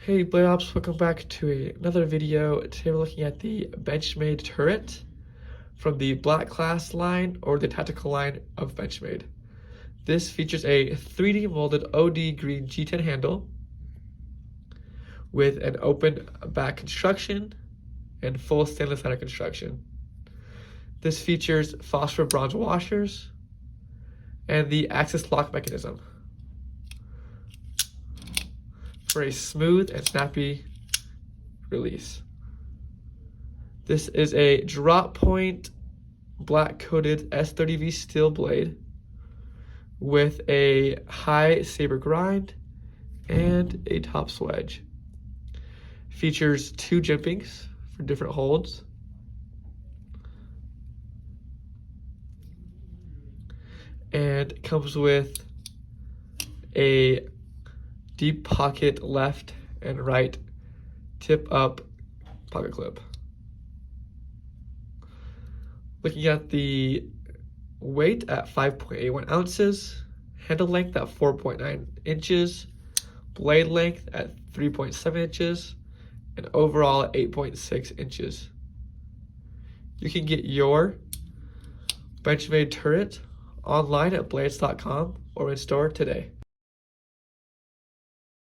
Hey Blade Ops, welcome back to another video. Today we're looking at the Benchmade Turret from the Black Class line or the Tactical line of Benchmade. This features a 3D molded OD green G10 handle with an open back construction and full stainless center construction. This features phosphor bronze washers and the axis lock mechanism for a smooth and snappy release. This is a drop point black coated S30V steel blade with a high saber grind and a top swedge. Features 2 jimpings for different holds. And comes with a deep pocket left and right tip up pocket clip. Looking at the weight at 5.81 ounces, handle length at 4.9 inches, blade length at 3.7 inches, and overall at 8.6 inches. You can get your Benchmade Turret online at blades.com or in store today.